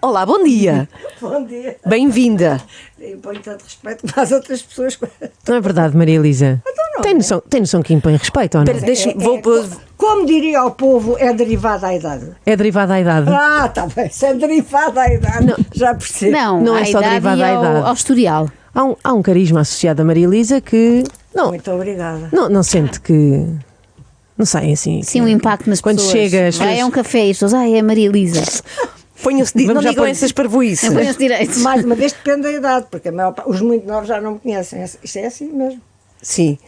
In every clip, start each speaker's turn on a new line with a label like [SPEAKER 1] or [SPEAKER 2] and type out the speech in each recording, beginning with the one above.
[SPEAKER 1] Olá, bom dia.
[SPEAKER 2] Bom dia.
[SPEAKER 1] Bem-vinda.
[SPEAKER 2] Eu ponho tanto respeito para as outras pessoas.
[SPEAKER 3] Não é verdade, Maria Elisa?
[SPEAKER 2] Não,
[SPEAKER 3] Tem noção que impõe respeito ou não?
[SPEAKER 2] Como diria o povo, é derivada à idade.
[SPEAKER 3] É derivada à idade?
[SPEAKER 2] Ah, está bem. Se é derivada à idade,
[SPEAKER 3] Não.
[SPEAKER 2] já percebo.
[SPEAKER 3] Não é só derivada à idade.
[SPEAKER 4] Ao historial.
[SPEAKER 3] Há um carisma associado a Maria Elisa que
[SPEAKER 2] Muito obrigada.
[SPEAKER 3] não sente que... Não sei, assim...
[SPEAKER 4] Sim, um impacto nas
[SPEAKER 3] quando
[SPEAKER 4] pessoas.
[SPEAKER 3] chegas...
[SPEAKER 4] Vai a um café e as pessoas, é a Maria Elisa.
[SPEAKER 1] Ponham-se, não
[SPEAKER 3] Vamos já
[SPEAKER 1] digam
[SPEAKER 3] pôr-
[SPEAKER 1] essas parvoíces.
[SPEAKER 4] Não ponham-se direitos.
[SPEAKER 2] Mais uma vez depende da idade, porque a maior os muito novos já não me conhecem. Isto é assim mesmo.
[SPEAKER 1] Sim.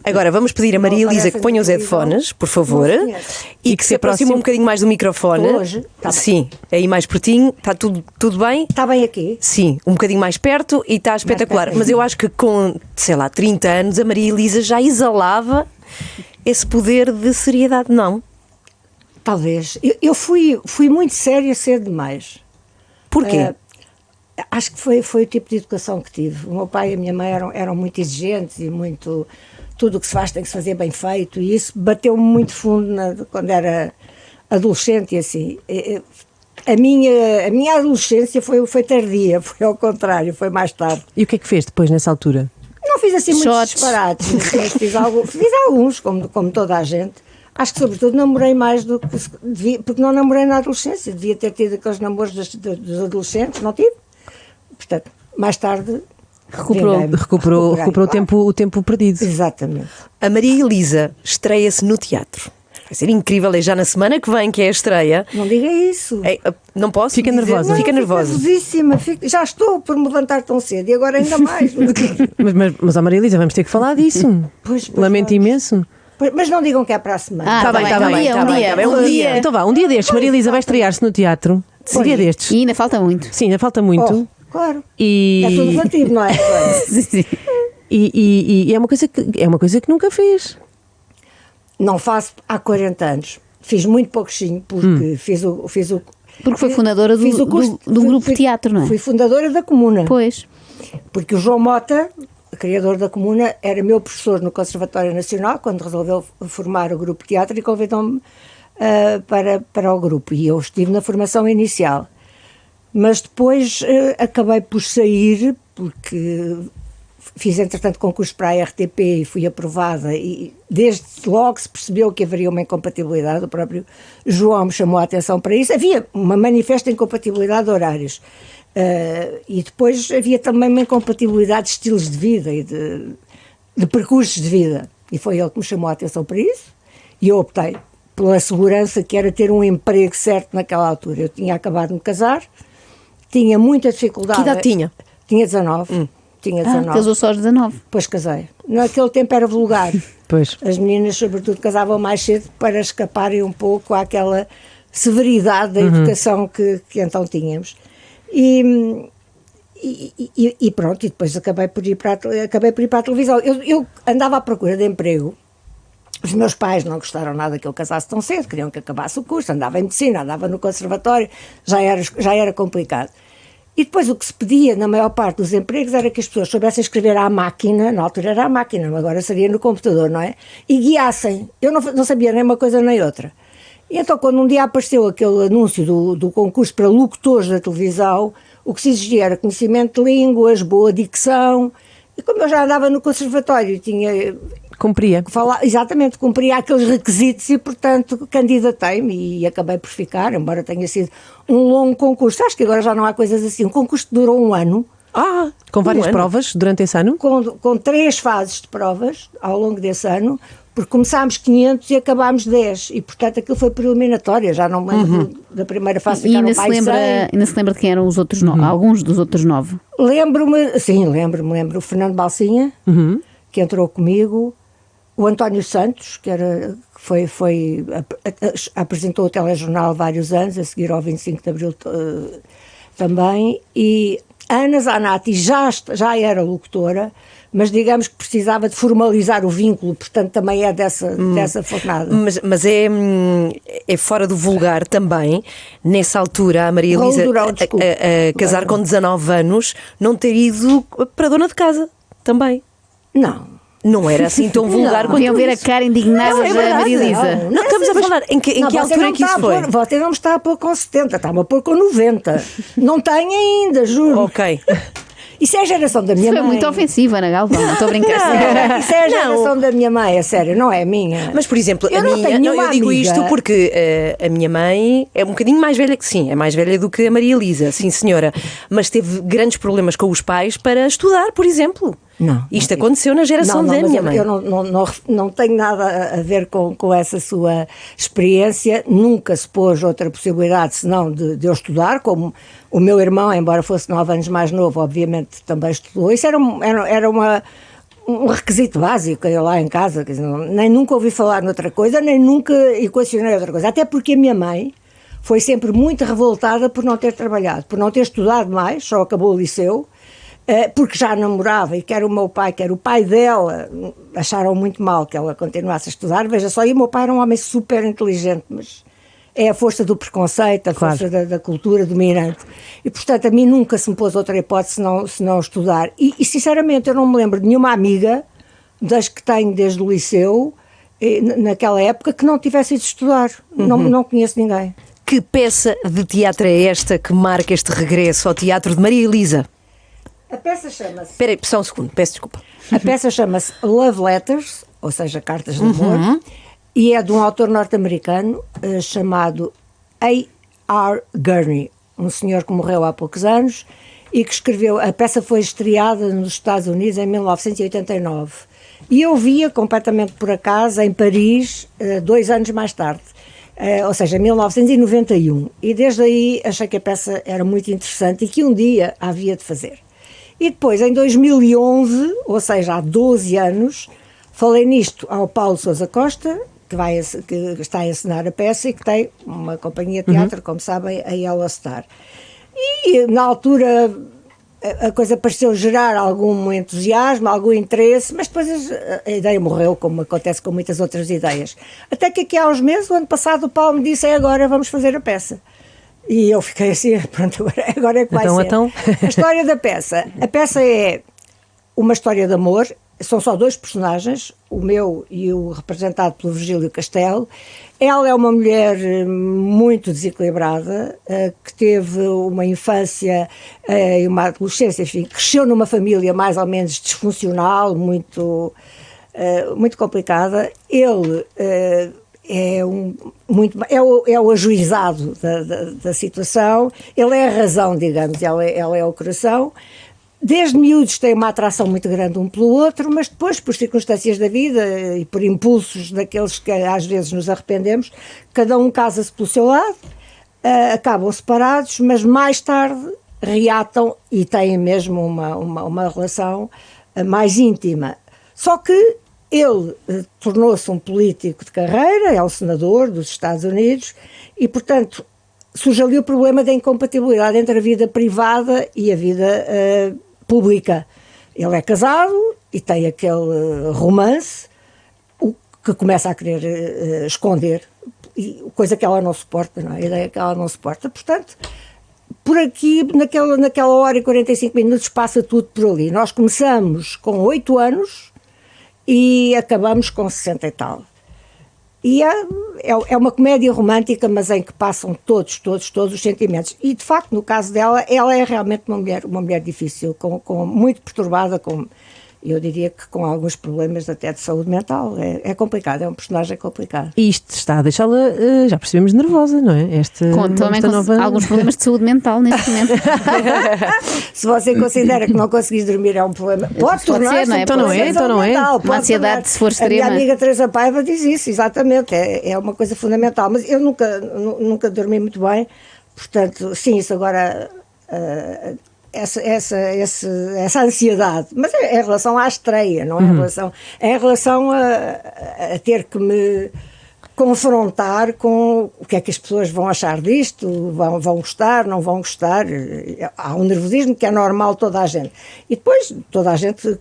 [SPEAKER 1] Agora vamos pedir a Maria
[SPEAKER 2] Não
[SPEAKER 1] Elisa que
[SPEAKER 2] aparecem
[SPEAKER 1] ponha os
[SPEAKER 2] na televisão.
[SPEAKER 1] headphones, por favor,
[SPEAKER 2] Não se conhece.
[SPEAKER 1] e que se aproxime um bocadinho mais do microfone.
[SPEAKER 2] Hoje? Tá bem.
[SPEAKER 1] Sim, aí mais pertinho. Está tudo bem?
[SPEAKER 2] Está bem aqui?
[SPEAKER 1] Sim, um bocadinho mais perto e está espetacular.
[SPEAKER 2] perto.
[SPEAKER 1] Mas eu acho que com, sei lá, 30 anos, a Maria Elisa já exalava esse poder de seriedade, não?
[SPEAKER 2] Talvez. Eu fui muito séria cedo demais.
[SPEAKER 1] Porquê?
[SPEAKER 2] Acho que foi o tipo de educação que tive. O meu pai e a minha mãe eram muito exigentes e muito... Tudo o que se faz tem que se fazer bem feito, e isso bateu-me muito fundo quando era adolescente e assim. A minha adolescência foi tardia, foi ao contrário, foi mais tarde.
[SPEAKER 3] E o que é que fez depois nessa altura?
[SPEAKER 2] Não fiz assim muitos
[SPEAKER 4] Shots.
[SPEAKER 2] disparates, mas fiz alguns, como toda a gente. Acho que, sobretudo, namorei mais do que devia, porque não namorei na adolescência. Devia ter tido aqueles namoros dos adolescentes, não tive. Portanto, mais tarde...
[SPEAKER 4] Recuperou.
[SPEAKER 3] Recuperou o tempo perdido.
[SPEAKER 2] Exatamente.
[SPEAKER 1] A Maria Elisa estreia-se no teatro. Vai ser incrível, é já na semana que vem que é a estreia.
[SPEAKER 2] Não diga isso.
[SPEAKER 1] Não posso
[SPEAKER 3] Fica
[SPEAKER 1] dizer?
[SPEAKER 3] nervosa.
[SPEAKER 1] Fica nervosa.
[SPEAKER 2] Nervosíssima, já estou por me levantar tão cedo e agora ainda mais.
[SPEAKER 3] Mas a Maria Elisa, vamos ter que falar disso.
[SPEAKER 2] Pois,
[SPEAKER 3] Lamento
[SPEAKER 2] vamos.
[SPEAKER 3] imenso.
[SPEAKER 2] Mas não digam que é para a semana.
[SPEAKER 1] Tá bem, tá bem, tá bem.
[SPEAKER 4] Um dia.
[SPEAKER 3] Então vá, um dia destes, Maria Elisa vai estrear-se no teatro. Um dia destes.
[SPEAKER 4] E ainda falta muito.
[SPEAKER 3] Sim, ainda falta muito.
[SPEAKER 2] Claro.
[SPEAKER 3] E...
[SPEAKER 2] É tudo relativo, não é?
[SPEAKER 3] E é uma coisa que nunca fez.
[SPEAKER 2] Não faço há 40 anos. Fiz muito pouquinho, porque fiz o
[SPEAKER 4] Porque foi fundadora
[SPEAKER 2] fiz o curso-
[SPEAKER 4] do grupo
[SPEAKER 2] fui-
[SPEAKER 4] de teatro, não é?
[SPEAKER 2] Fui fundadora da Comuna.
[SPEAKER 4] Pois.
[SPEAKER 2] Porque o João Mota, criador da Comuna, era meu professor no Conservatório Nacional, quando resolveu formar o grupo de teatro, e convidou-me para o grupo. E eu estive na formação inicial. Mas depois acabei por sair, porque fiz, entretanto, concurso para a RTP e fui aprovada, e desde logo se percebeu que haveria uma incompatibilidade. O próprio João me chamou a atenção para isso. Havia uma manifesta incompatibilidade de horários. E depois havia também uma incompatibilidade de estilos de vida e de percursos de vida. E foi ele que me chamou a atenção para isso. E eu optei pela segurança, que era ter um emprego certo naquela altura. Eu tinha acabado de me casar, tinha muita dificuldade.
[SPEAKER 1] Que idade tinha?
[SPEAKER 2] Tinha 19. Tinha 19.
[SPEAKER 4] Casou só aos 19.
[SPEAKER 2] Depois casei. Naquele tempo era vulgar.
[SPEAKER 3] Pois.
[SPEAKER 2] As meninas, sobretudo, casavam mais cedo para escaparem um pouco àquela severidade da educação que então tínhamos. E pronto, e depois acabei por ir para a televisão. Eu andava à procura de emprego. Os meus pais não gostaram nada que eu casasse tão cedo, queriam que acabasse o curso, andava em medicina, andava no conservatório, já era complicado. E depois o que se pedia na maior parte dos empregos era que as pessoas soubessem escrever à máquina, na altura era à máquina, agora seria no computador, não é? E guiassem. Eu não sabia nem uma coisa nem outra. E então, quando um dia apareceu aquele anúncio do concurso para locutores da televisão, o que se exigia era conhecimento de línguas, boa dicção, e como eu já andava no conservatório e tinha...
[SPEAKER 3] Cumpria.
[SPEAKER 2] Exatamente, cumpria aqueles requisitos e, portanto, candidatei-me e acabei por ficar, embora tenha sido um longo concurso. Acho que agora já não há coisas assim. Um concurso que durou um ano.
[SPEAKER 3] Com várias
[SPEAKER 1] ano.
[SPEAKER 3] provas durante esse ano?
[SPEAKER 2] Com 3 fases de provas ao longo desse ano, porque começámos 500 e acabámos 10. E, portanto, aquilo foi por eliminatória. Já não me lembro da primeira fase.
[SPEAKER 4] E
[SPEAKER 2] Ficaram
[SPEAKER 4] ainda se lembra de quem eram os outros 9, alguns dos outros 9.
[SPEAKER 2] Lembro-me. O Fernando Balsinha, que entrou comigo. O António Santos, que apresentou o telejornal vários anos, a seguir ao 25 de Abril também, e a Ana Zanatti já era locutora, mas digamos que precisava de formalizar o vínculo, portanto também é dessa fornada.
[SPEAKER 1] Mas é fora do vulgar também, nessa altura, a Maria Elisa, a casar com 19 anos, não ter ido para a dona de casa também.
[SPEAKER 2] Não.
[SPEAKER 1] Não era assim tão vulgar quanto
[SPEAKER 4] Podiam ver a
[SPEAKER 1] isso.
[SPEAKER 4] cara indignada
[SPEAKER 1] Não, é
[SPEAKER 4] da
[SPEAKER 1] verdade,
[SPEAKER 4] Maria Elisa.
[SPEAKER 1] Não, estamos a falar em que
[SPEAKER 2] Não, você
[SPEAKER 1] altura
[SPEAKER 2] não
[SPEAKER 1] é que
[SPEAKER 2] está
[SPEAKER 1] isso
[SPEAKER 2] a
[SPEAKER 1] foi?
[SPEAKER 2] pôr- Você não me está a pôr com 70, está-me a pôr com 90. Não tem ainda, juro.
[SPEAKER 1] Ok.
[SPEAKER 2] Isso é a geração da minha
[SPEAKER 4] Foi
[SPEAKER 2] mãe.
[SPEAKER 4] muito ofensiva, Ana Galvão. Não estou a brincar.
[SPEAKER 2] Não, isso é a geração da minha mãe, é sério, não é a minha.
[SPEAKER 1] Mas, por exemplo,
[SPEAKER 2] Eu
[SPEAKER 1] a
[SPEAKER 2] não
[SPEAKER 1] minha.
[SPEAKER 2] tenho
[SPEAKER 1] Não, eu
[SPEAKER 2] nenhuma
[SPEAKER 1] digo
[SPEAKER 2] amiga.
[SPEAKER 1] isto porque a minha mãe é um bocadinho mais velha que sim, é mais velha do que a Maria Elisa, sim senhora. Mas teve grandes problemas com os pais para estudar, por exemplo.
[SPEAKER 2] Não.
[SPEAKER 1] Isto aconteceu na geração da
[SPEAKER 2] mas
[SPEAKER 1] minha mãe.
[SPEAKER 2] Eu não tenho nada a ver com essa sua experiência. Nunca se pôs outra possibilidade senão de eu estudar, como o meu irmão, embora fosse 9 anos mais novo, obviamente também estudou. Isso era um requisito básico eu lá em casa. Quer dizer, nem nunca ouvi falar noutra coisa, nem nunca equacionei outra coisa. Até porque a minha mãe foi sempre muito revoltada por não ter trabalhado, por não ter estudado mais, só acabou o liceu. Porque já namorava e quer o meu pai, quer o pai dela, acharam muito mal que ela continuasse a estudar. Veja só, e o meu pai era um homem super inteligente, mas é a força do preconceito, a força da cultura dominante. E, portanto, a mim nunca se me pôs outra hipótese senão estudar. E, sinceramente, eu não me lembro de nenhuma amiga das que tenho desde o liceu, naquela época, que não tivesse ido estudar. Não conheço ninguém.
[SPEAKER 1] Que peça de teatro é esta que marca este regresso ao teatro de Maria Elisa?
[SPEAKER 2] A peça chama-se...
[SPEAKER 1] Espera aí, só um segundo, peço desculpa.
[SPEAKER 2] A peça chama-se Love Letters, ou seja, Cartas de Amor, e é de um autor norte-americano chamado A.R. Gurney, um senhor que morreu há poucos anos e que escreveu. A peça foi estreada nos Estados Unidos em 1989 e eu via completamente por acaso em Paris 2 anos mais tarde. Ou seja, 1991. E desde aí achei que a peça era muito interessante e que um dia havia de fazer. E depois, em 2011, ou seja, há 12 anos, falei nisto ao Paulo Sousa Costa, que está a encenar a peça e que tem uma companhia de teatro, como sabem, a Yellow Star. E, na altura, a coisa pareceu gerar algum entusiasmo, algum interesse, mas depois a ideia morreu, como acontece com muitas outras ideias. Até que aqui há uns meses, o ano passado, o Paulo me disse, agora vamos fazer a peça. E eu fiquei assim, pronto, agora é que vai ser.
[SPEAKER 3] Então.
[SPEAKER 2] A história da peça. A peça é uma história de amor, são só 2 personagens, o meu e o representado pelo Virgílio Castelo. Ela é uma mulher muito desequilibrada, que teve uma infância e uma adolescência, enfim, cresceu numa família mais ou menos disfuncional, muito complicada. Ele... é o ajuizado da situação, ele é a razão, digamos, ela é o coração. Desde miúdos têm uma atração muito grande um pelo outro, mas depois, por circunstâncias da vida e por impulsos daqueles que às vezes nos arrependemos, cada um casa-se pelo seu lado, acabam separados, mas mais tarde reatam e têm mesmo uma relação mais íntima. Só que ele tornou-se um político de carreira, é o senador dos Estados Unidos e, portanto, surge ali o problema da incompatibilidade entre a vida privada e a vida pública. Ele é casado e tem aquele romance que começa a querer esconder, coisa que ela não suporta, não é? A ideia que ela não suporta. Portanto, por aqui, naquela hora e 45 minutos, passa tudo por ali. Nós começamos com 8 anos e acabamos com 60 e tal. E é uma comédia romântica, mas em que passam todos os sentimentos. E, de facto, no caso dela, ela é realmente uma mulher difícil, muito perturbada, eu diria que com alguns problemas até de saúde mental. É complicado, é um personagem complicado.
[SPEAKER 3] E isto está a deixá-la, já percebemos, nervosa, não é?
[SPEAKER 4] Também com alguns problemas de saúde mental neste momento.
[SPEAKER 2] Se você considera que não conseguis dormir é um problema, pode tornar-se,
[SPEAKER 4] não é?
[SPEAKER 2] um
[SPEAKER 3] Então não é,
[SPEAKER 2] problema
[SPEAKER 3] então não é.
[SPEAKER 2] mental,
[SPEAKER 4] Uma ansiedade, se for
[SPEAKER 2] A
[SPEAKER 4] extrema.
[SPEAKER 2] minha amiga Teresa Paiva diz isso, exatamente, é uma coisa fundamental. Mas eu nunca dormi muito bem, portanto, sim, isso agora... Essa ansiedade, mas é em relação à estreia, não é em relação a ter que me confrontar com o que é que as pessoas vão achar disto, vão gostar, não vão gostar. Há um nervosismo que é normal toda a gente, e depois toda a gente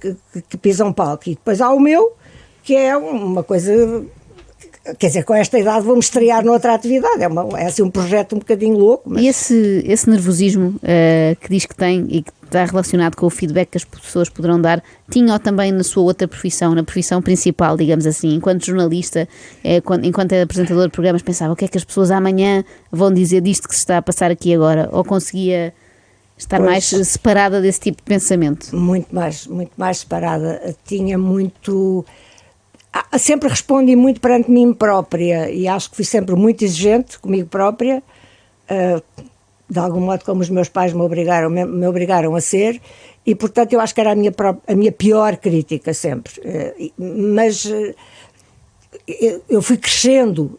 [SPEAKER 2] que pisa um palco, e depois há o meu, que é uma coisa quer dizer, com esta idade vou-me estrear noutra atividade. É assim um projeto um bocadinho louco. Mas...
[SPEAKER 4] E esse nervosismo que diz que tem e que está relacionado com o feedback que as pessoas poderão dar, tinha-o também na sua outra profissão, na profissão principal, digamos assim, enquanto jornalista, enquanto apresentador de programas, pensava o que é que as pessoas amanhã vão dizer disto que se está a passar aqui agora, ou conseguia estar mais separada desse tipo de pensamento?
[SPEAKER 2] Muito mais separada. Tinha muito... Sempre respondi muito perante mim própria e acho que fui sempre muito exigente comigo própria, de algum modo como os meus pais me obrigaram a ser, e portanto eu acho que era a minha pior crítica sempre. Mas eu fui crescendo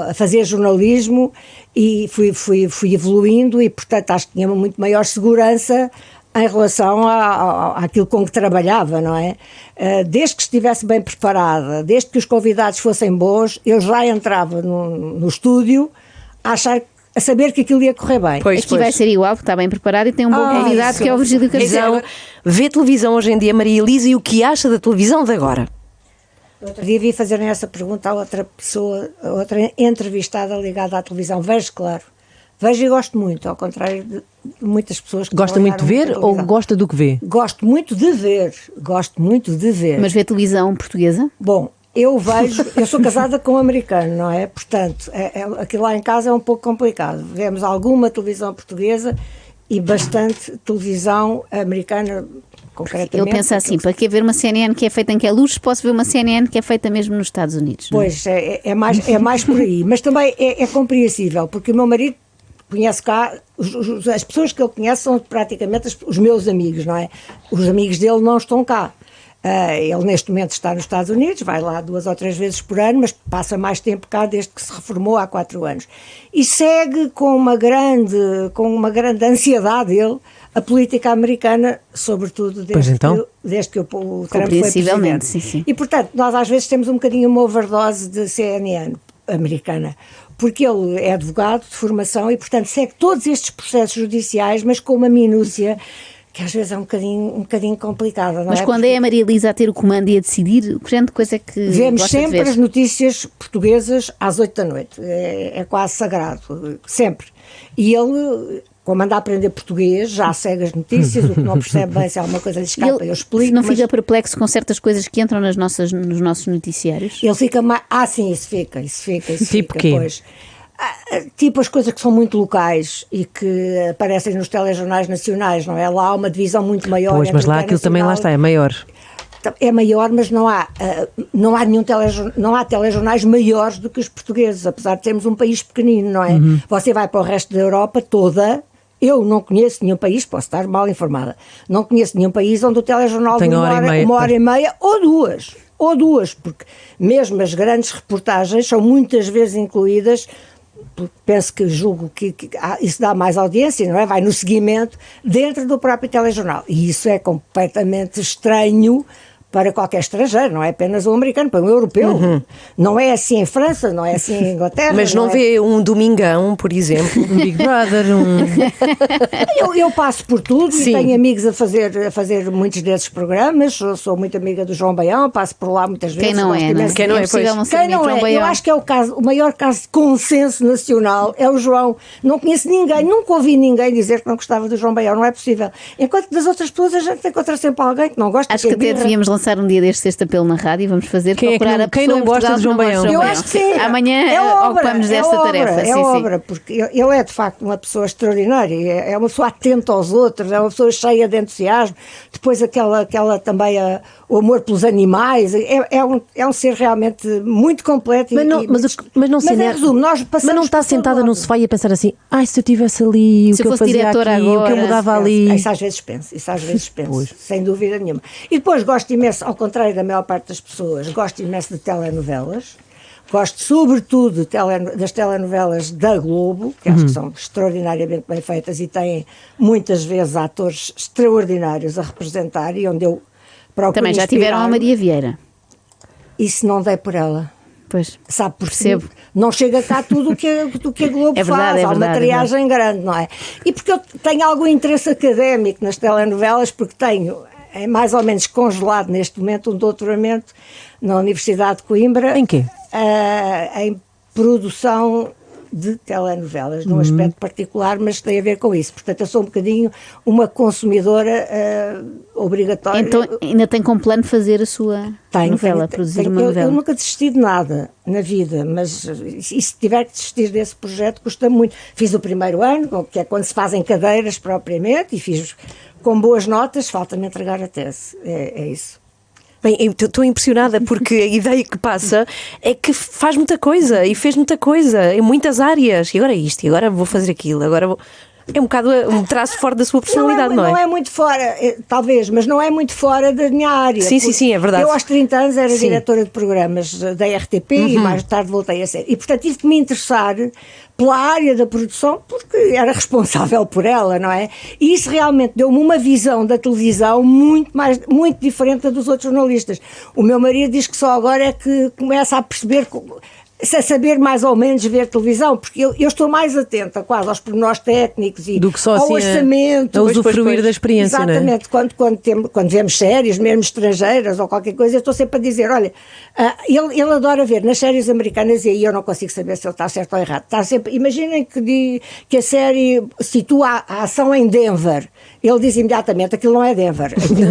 [SPEAKER 2] a fazer jornalismo e fui evoluindo e portanto acho que tinha uma muito maior segurança em relação àquilo com que trabalhava, não é? Desde que estivesse bem preparada, desde que os convidados fossem bons, eu já entrava no estúdio a saber que aquilo ia correr bem.
[SPEAKER 4] Aqui vai ser igual, porque está bem preparado e tem um bom convidado que é o Virgílio Carvalho.
[SPEAKER 1] Vê televisão hoje em dia, Maria Elisa, e o que acha da televisão de agora?
[SPEAKER 2] Outro dia vi fazerem essa pergunta a outra pessoa, a outra entrevistada ligada à televisão. Vejo, claro. Vejo e gosto muito, ao contrário de muitas pessoas que
[SPEAKER 3] gosta muito de ver ou gosta do que vê?
[SPEAKER 2] Gosto muito de ver.
[SPEAKER 4] Mas vê televisão portuguesa?
[SPEAKER 2] Bom, eu sou casada com um americano, não é? Portanto, aqui lá em casa é um pouco complicado. Vemos alguma televisão portuguesa e bastante televisão americana, concretamente.
[SPEAKER 4] Ele pensa assim, para que ver uma CNN que é feita em Queluz, posso ver uma CNN que é feita mesmo nos Estados Unidos?
[SPEAKER 2] Pois, é mais por aí. Mas também é compreensível, porque o meu marido conhece cá, as pessoas que ele conhece são praticamente os meus amigos, não é? Os amigos dele não estão cá. Ele neste momento está nos Estados Unidos, vai lá 2 ou 3 vezes por ano, mas passa mais tempo cá desde que se reformou há 4 anos. E segue com uma grande ansiedade ele a política americana, sobretudo desde que o Trump foi presidente.
[SPEAKER 4] Sim.
[SPEAKER 2] E portanto, nós às vezes temos um bocadinho uma overdose de CNN americana, porque ele é advogado de formação e portanto segue todos estes processos judiciais, mas com uma minúcia que às vezes é um bocadinho complicada, não é?
[SPEAKER 4] Mas quando é a Maria Elisa a ter o comando e a decidir, que grande coisa é que
[SPEAKER 2] vemos
[SPEAKER 4] gosta de
[SPEAKER 2] sempre
[SPEAKER 4] ver?
[SPEAKER 2] as notícias portuguesas às 8 da noite, é quase sagrado, sempre. E ele, como anda a aprender português, já segue as notícias, o que não percebe bem se alguma coisa lhe escapa, eu explico.
[SPEAKER 4] Não fica perplexo com certas coisas que entram nos nossos noticiários?
[SPEAKER 2] Ele fica mais... sim, isso fica.
[SPEAKER 3] Tipo quê?
[SPEAKER 2] Pois. Tipo as coisas que são muito locais e que aparecem nos telejornais nacionais, não é? Lá há uma divisão muito maior.
[SPEAKER 3] Pois, mas lá aquilo também lá está, é maior.
[SPEAKER 2] É maior, mas não há telejornais maiores do que os portugueses, apesar de termos um país pequenino, não é? Uhum. Você vai para o resto da Europa toda. Eu não conheço nenhum país, posso estar mal informada, não conheço nenhum país onde o telejornal tem uma hora e meia ou duas, porque mesmo as grandes reportagens são muitas vezes incluídas, julgo que isso dá mais audiência, não é? Vai no seguimento dentro do próprio telejornal. E isso é completamente estranho para qualquer estrangeiro, não é apenas um americano, para um europeu. Uhum. Não é assim em França, não é assim em Inglaterra.
[SPEAKER 1] Mas não vê um Domingão, por exemplo, um Big Brother,
[SPEAKER 2] Eu passo por tudo. Sim. E tenho amigos a fazer muitos desses programas. Sou muito amiga do João Baião, passo por lá muitas vezes.
[SPEAKER 4] Quem não é, não?
[SPEAKER 1] Quem não é, pois.
[SPEAKER 2] Quem não é? Eu acho que é o maior caso de consenso nacional é o João. Não conheço ninguém, nunca ouvi ninguém dizer que não gostava do João Baião, não é possível. Enquanto que das outras pessoas a gente encontra sempre alguém que não gosta.
[SPEAKER 4] Acho que até devíamos lançar um dia deste este apelo na rádio e vamos fazer procurar
[SPEAKER 3] quem não gosta de João Baião.
[SPEAKER 2] Eu acho que sim.
[SPEAKER 4] Amanhã ocupamos desta tarefa.
[SPEAKER 2] É obra, porque ele é de facto uma pessoa extraordinária, é uma pessoa atenta aos outros, é uma pessoa cheia de entusiasmo, depois aquela também o amor pelos animais, é um ser realmente muito completo.
[SPEAKER 3] Mas não está sentada num sofá e a pensar assim, se eu estivesse ali, o que eu fazia aqui, o que eu mudava ali.
[SPEAKER 2] Isso às vezes penso, sem dúvida nenhuma. E depois gosto imenso, ao contrário da maior parte das pessoas, gosto imenso de telenovelas. Gosto sobretudo das telenovelas da Globo, que acho que são extraordinariamente bem feitas e têm muitas vezes atores extraordinários a representar e onde eu procuro
[SPEAKER 4] também já tiveram a Maria Vieira.
[SPEAKER 2] Isso não dei por ela.
[SPEAKER 4] Pois,
[SPEAKER 2] sabe, porque não chega cá tudo o que a Globo faz, há uma triagem grande, não é? E porque eu tenho algum interesse académico nas telenovelas, porque tenho... É mais ou menos congelado neste momento um doutoramento na Universidade de Coimbra.
[SPEAKER 3] Em quê?
[SPEAKER 2] em produção de telenovelas, num aspecto particular, mas tem a ver com isso. Portanto, eu sou um bocadinho uma consumidora obrigatória.
[SPEAKER 4] Então, ainda tem como plano fazer a sua novela, produzir uma novela?
[SPEAKER 2] Eu nunca desisti de nada na vida, mas e se tiver que desistir desse projeto, custa muito. Fiz o primeiro ano, que é quando se fazem cadeiras propriamente, e fiz com boas notas, falta-me entregar a tese. É isso.
[SPEAKER 1] Bem, eu estou impressionada porque a ideia que passa é que faz muita coisa e fez muita coisa em muitas áreas. E agora é isto, e agora vou fazer aquilo, agora vou... É um bocado um traço fora da sua personalidade, não é?
[SPEAKER 2] Não é muito fora, talvez, mas não é muito fora da minha área.
[SPEAKER 1] Sim, é verdade.
[SPEAKER 2] Eu aos 30 anos era diretora de programas da RTP e mais tarde voltei a ser. E portanto tive que me interessar pela área da produção porque era responsável por ela, não é? E isso realmente deu-me uma visão da televisão muito diferente da dos outros jornalistas. O meu marido diz que só agora é que começa a perceber... a saber mais ou menos ver televisão, porque eu estou mais atenta quase aos pormenores técnicos e
[SPEAKER 3] do que só
[SPEAKER 2] ao
[SPEAKER 3] assim
[SPEAKER 2] orçamento.
[SPEAKER 3] A usufruir da experiência,
[SPEAKER 2] exatamente, não é? Quando vemos séries, mesmo estrangeiras ou qualquer coisa, eu estou sempre a dizer, olha, ele adora ver nas séries americanas, e aí eu não consigo saber se ele está certo ou errado. Está sempre, imaginem que a série situa a ação em Denver. Ele diz imediatamente, aquilo não é Denver, aquilo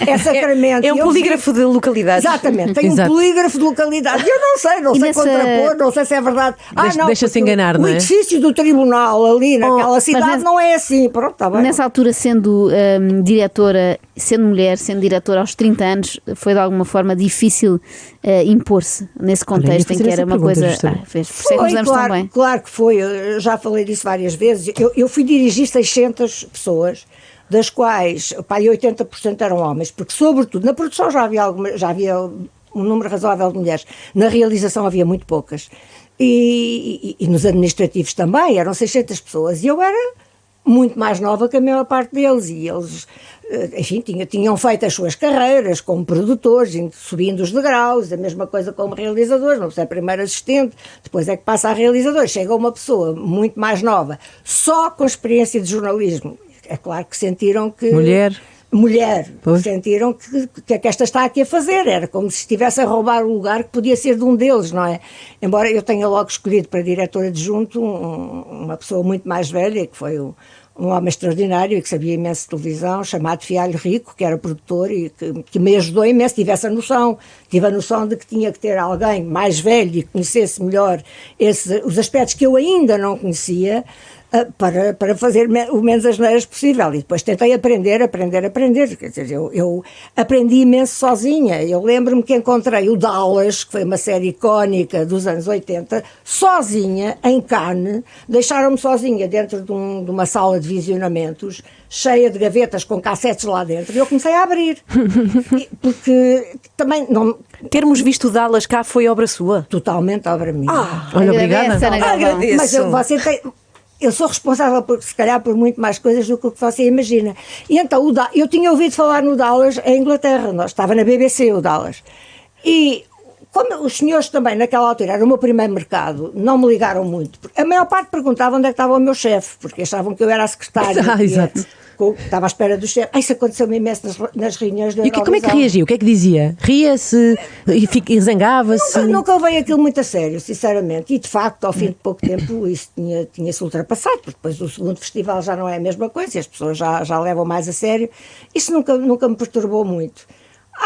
[SPEAKER 2] é Sacramento.
[SPEAKER 1] É um polígrafo de localidades.
[SPEAKER 2] Exatamente, tem um polígrafo de localidades. Eu não sei contrapor, não sei se é verdade.
[SPEAKER 3] Deixa-se enganar, não é?
[SPEAKER 2] O edifício do tribunal ali naquela cidade não é assim. Pronto, está bem.
[SPEAKER 4] Nessa altura, sendo diretora, sendo mulher, sendo diretora aos 30 anos, foi de alguma forma difícil impor-se nesse contexto em que era uma coisa...
[SPEAKER 2] Claro que foi, eu já falei disso várias vezes. Eu fui dirigir 600 pessoas, das quais 80% eram homens, porque sobretudo na produção já havia um número razoável de mulheres, na realização havia muito poucas, e nos administrativos também, eram 600 pessoas, e eu era muito mais nova que a maior parte deles, e eles, enfim, tinham feito as suas carreiras como produtores, subindo os degraus, a mesma coisa como realizadores, não sei, primeiro assistente, depois é que passa a realizador. Chega uma pessoa muito mais nova, só com experiência de jornalismo, é claro que sentiram que... Mulher, sentiram que esta está aqui a fazer, era como se estivesse a roubar o lugar que podia ser de um deles, não é? Embora eu tenha logo escolhido para diretora adjunto uma pessoa muito mais velha, que foi um homem extraordinário e que sabia imenso de televisão, chamado Fialho Rico, que era produtor e que me ajudou imenso, tive a noção de que tinha que ter alguém mais velho e que conhecesse melhor os aspectos que eu ainda não conhecia, para fazer o menos asneiras possível. E depois tentei aprender. Quer dizer, eu aprendi imenso sozinha. Eu lembro-me que encontrei o Dallas, que foi uma série icónica dos anos 80, sozinha, em Cannes. Deixaram-me sozinha dentro de uma sala de visionamentos, cheia de gavetas com cassetes lá dentro, e eu comecei a abrir. Porque também não...
[SPEAKER 1] Termos visto o Dallas cá foi obra sua?
[SPEAKER 2] Totalmente obra minha.
[SPEAKER 3] Olha, obrigada.
[SPEAKER 2] Agradeço. Mas você tem... Eu sou responsável, se calhar, por muito mais coisas do que você imagina. E então, eu tinha ouvido falar no Dallas em Inglaterra, estava na BBC o Dallas. E como os senhores também, naquela altura, era o meu primeiro mercado, não me ligaram muito. A maior parte perguntava onde é que estava o meu chefe, porque achavam que eu era a secretária.
[SPEAKER 3] Exato.
[SPEAKER 2] Estava à espera do chefe. Isso aconteceu-me imenso nas reuniões da Eurovisão.
[SPEAKER 3] E como é que reagiu? O que é que dizia? Ria-se? E zangava-se?
[SPEAKER 2] Nunca levei aquilo muito a sério, sinceramente. E, de facto, ao fim de pouco tempo, isso tinha-se ultrapassado, porque depois o segundo festival já não é a mesma coisa, e as pessoas já levam mais a sério. Isso nunca me perturbou muito.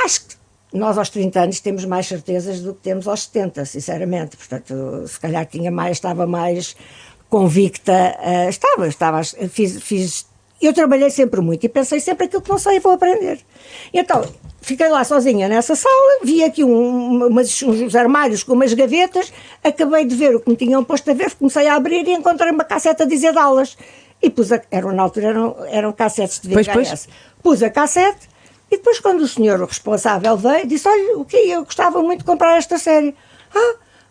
[SPEAKER 2] Acho que nós, aos 30 anos, temos mais certezas do que temos aos 70, sinceramente. Portanto, se calhar estava mais convicta. Eu trabalhei sempre muito e pensei sempre aquilo que não sei, vou aprender. Então, fiquei lá sozinha nessa sala, vi aqui uns armários com umas gavetas, acabei de ver o que me tinham posto a ver, comecei a abrir e encontrei uma cassete a dizer Dallas. E na altura eram cassetes de VHS. Pus a cassete e depois, quando o senhor responsável veio, disse, olha, o que eu gostava muito de comprar esta série.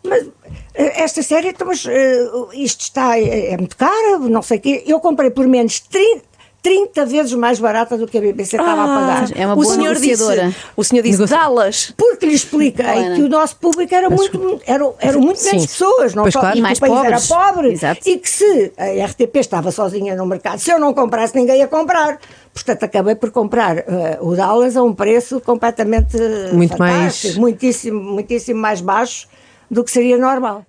[SPEAKER 2] Mas esta série, mas isto é muito caro, não sei o quê. Eu comprei por menos 30 vezes mais barata do que a BBC estava a pagar.
[SPEAKER 4] É uma boa negociadora.
[SPEAKER 1] O senhor disse Dallas.
[SPEAKER 2] Porque lhe expliquei que o nosso público eram muito menos pessoas, não só,
[SPEAKER 4] e mais
[SPEAKER 2] o país
[SPEAKER 4] pobres.
[SPEAKER 2] Era pobre.
[SPEAKER 4] Exato.
[SPEAKER 2] E que se a RTP estava sozinha no mercado, se eu não comprasse, ninguém ia comprar. Portanto, acabei por comprar o Dallas a um preço completamente
[SPEAKER 3] muito
[SPEAKER 2] fantástico, muitíssimo mais baixo do que seria normal.